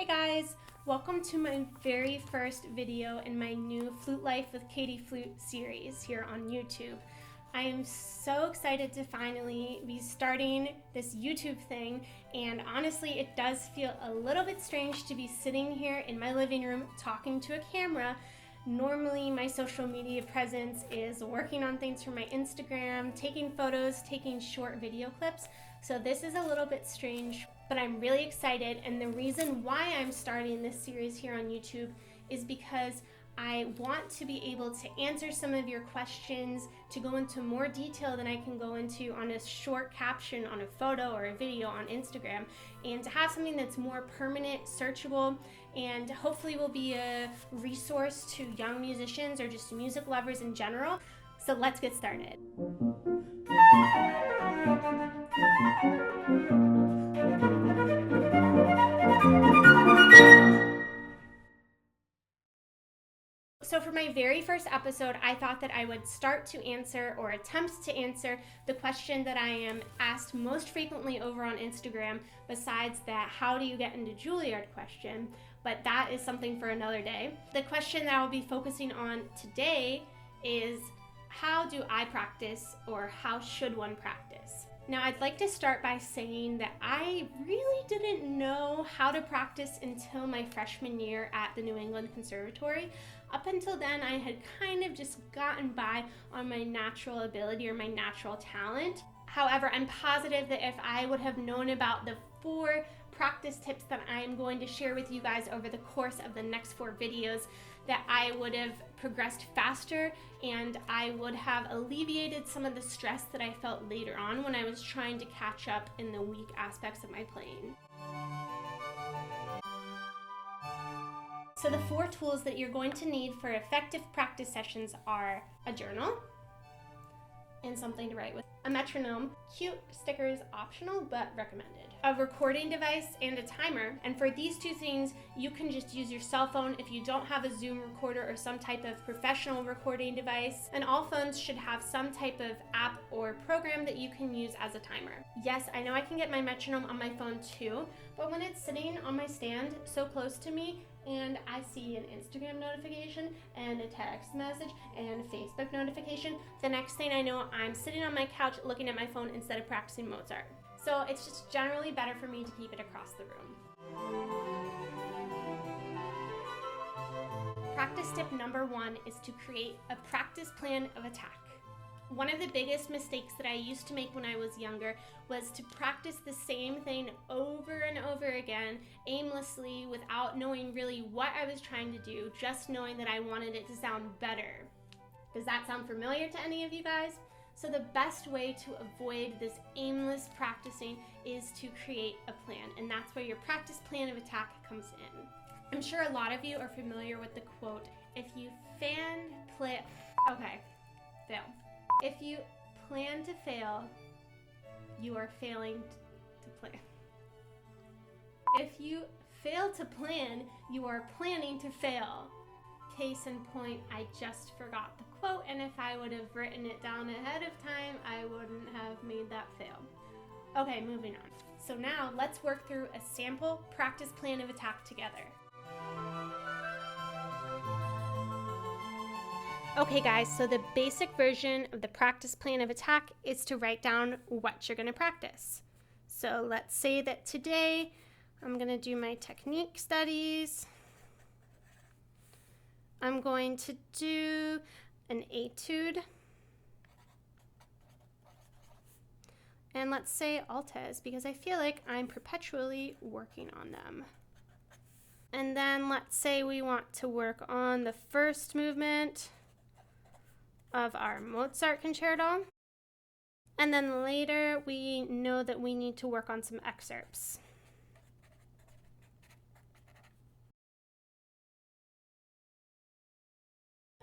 Hey guys, welcome to my very first video in my new Flute Life with Katie Flute series here on YouTube. I am so excited to finally be starting this YouTube thing, and honestly it does feel a little bit strange to be sitting here in my living room talking to a camera. Normally my social media presence is working on things for my Instagram, taking photos, taking short video clips, so this is a little bit strange, but I'm really excited. And the reason why I'm starting this series here on YouTube is because I want to be able to answer some of your questions, to go into more detail than I can go into on a short caption on a photo or a video on Instagram, and to have something that's more permanent, searchable, and hopefully will be a resource to young musicians or just music lovers in general. So let's get started. So for my very first episode, I thought that I would start to answer or attempt to answer the question that I am asked most frequently over on Instagram, besides that how do you get into Juilliard question, but that is something for another day. The question that I will be focusing on today is how do I practice, or how should one practice? Now I'd like to start by saying that I really didn't know how to practice until my freshman year at the New England Conservatory. Up until then, I had kind of just gotten by on my natural ability or my natural talent. However, I'm positive that if I would have known about the 4 practice tips that I'm going to share with you guys over the course of the next 4 videos, that I would have progressed faster and I would have alleviated some of the stress that I felt later on when I was trying to catch up in the weak aspects of my playing. So the 4 tools that you're going to need for effective practice sessions are a journal and something to write with, a metronome, cute stickers optional but recommended, a recording device, and a timer. And for these 2 things, you can just use your cell phone if you don't have a Zoom recorder or some type of professional recording device. And all phones should have some type of app or program that you can use as a timer. Yes, I know I can get my metronome on my phone too, but when it's sitting on my stand so close to me, and I see an Instagram notification and a text message and a Facebook notification, the next thing I know, I'm sitting on my couch looking at my phone instead of practicing Mozart. So it's just generally better for me to keep it across the room. Practice tip number 1 is to create a practice plan of attack. One of the biggest mistakes that I used to make when I was younger was to practice the same thing over and over again, aimlessly, without knowing really what I was trying to do, just knowing that I wanted it to sound better. Does that sound familiar to any of you guys? So the best way to avoid this aimless practicing is to create a plan, and that's where your practice plan of attack comes in. I'm sure a lot of you are familiar with the quote, if you If you plan to fail, you are failing to plan. If you fail to plan, you are planning to fail. Case in point, I just forgot the quote, and if I would have written it down ahead of time, I wouldn't have made that fail. Okay, moving on. So now let's work through a sample practice plan of attack together. Okay guys, so the basic version of the practice plan of attack is to write down what you're going to practice. So let's say that today I'm going to do my technique studies. I'm going to do an etude. And let's say altes, because I feel like I'm perpetually working on them. And then let's say we want to work on the first movement of our Mozart concerto. And then later we know that we need to work on some excerpts.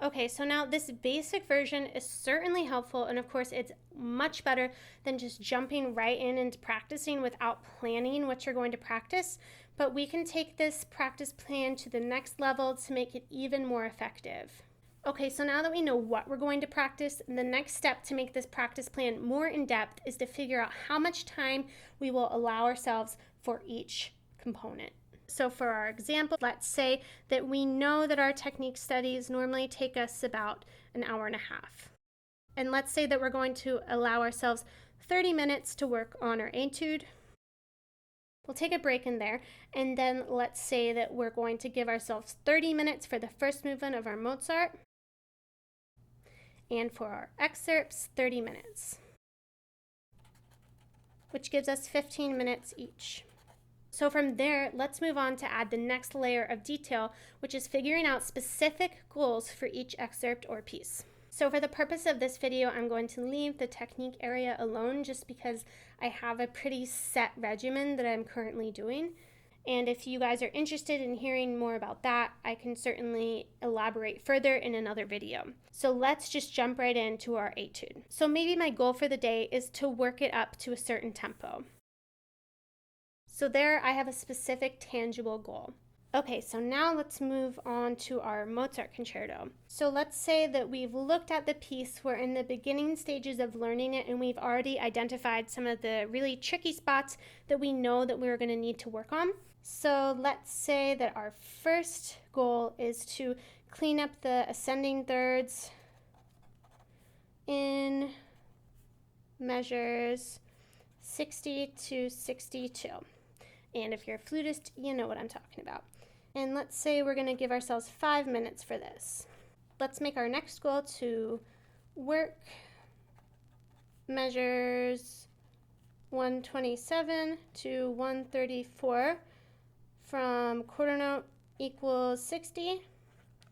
Okay, so now this basic version is certainly helpful, and of course it's much better than just jumping right in and practicing without planning what you're going to practice, but we can take this practice plan to the next level to make it even more effective. Okay, so now that we know what we're going to practice, the next step to make this practice plan more in-depth is to figure out how much time we will allow ourselves for each component. So for our example, let's say that we know that our technique studies normally take us about an hour and a half. And let's say that we're going to allow ourselves 30 minutes to work on our etude. We'll take a break in there, and then let's say that we're going to give ourselves 30 minutes for the first movement of our Mozart, and for our excerpts, 30 minutes, which gives us 15 minutes each. So from there, let's move on to add the next layer of detail, which is figuring out specific goals for each excerpt or piece. So for the purpose of this video, I'm going to leave the technique area alone just because I have a pretty set regimen that I'm currently doing. And if you guys are interested in hearing more about that, I can certainly elaborate further in another video. So let's just jump right into our etude. So maybe my goal for the day is to work it up to a certain tempo. So there I have a specific tangible goal. Okay, so now let's move on to our Mozart concerto. So let's say that we've looked at the piece, we're in the beginning stages of learning it, and we've already identified some of the really tricky spots that we know that we're going to need to work on. So let's say that our first goal is to clean up the ascending thirds in measures 60 to 62. And if you're a flutist, you know what I'm talking about. And let's say we're going to give ourselves 5 minutes for this. Let's make our next goal to work measures 127 to 134 from quarter note equals 60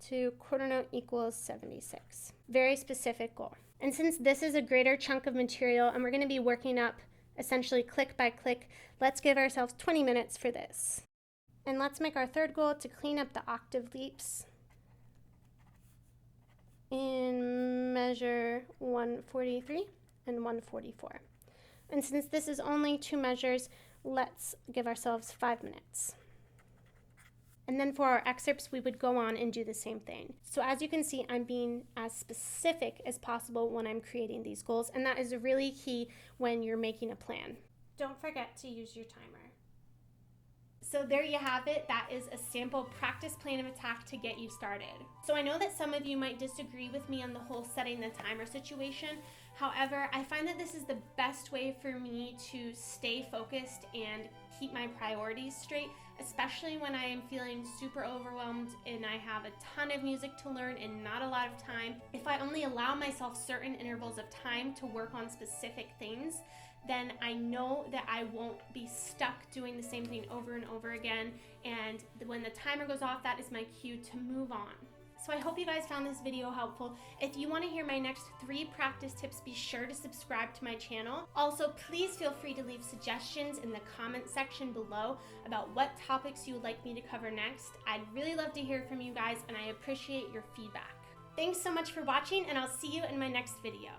to quarter note equals 76. Very specific goal. And since this is a greater chunk of material and we're going to be working up essentially click by click, let's give ourselves 20 minutes for this. And let's make our third goal to clean up the octave leaps in measure 143 and 144. And since this is only 2 measures, let's give ourselves 5 minutes. And then for our excerpts, we would go on and do the same thing. So as you can see, I'm being as specific as possible when I'm creating these goals, and that is really key when you're making a plan. Don't forget to use your timer. So there you have it. That is a sample practice plan of attack to get you started. So I know that some of you might disagree with me on the whole setting the timer situation. However, I find that this is the best way for me to stay focused and keep my priorities straight, especially when I am feeling super overwhelmed and I have a ton of music to learn and not a lot of time. If I only allow myself certain intervals of time to work on specific things, then I know that I won't be stuck doing the same thing over and over again. And when the timer goes off, that is my cue to move on. So I hope you guys found this video helpful. If you want to hear my next 3 practice tips, be sure to subscribe to my channel. Also, please feel free to leave suggestions in the comment section below about what topics you would like me to cover next. I'd really love to hear from you guys, and I appreciate your feedback. Thanks so much for watching, and I'll see you in my next video.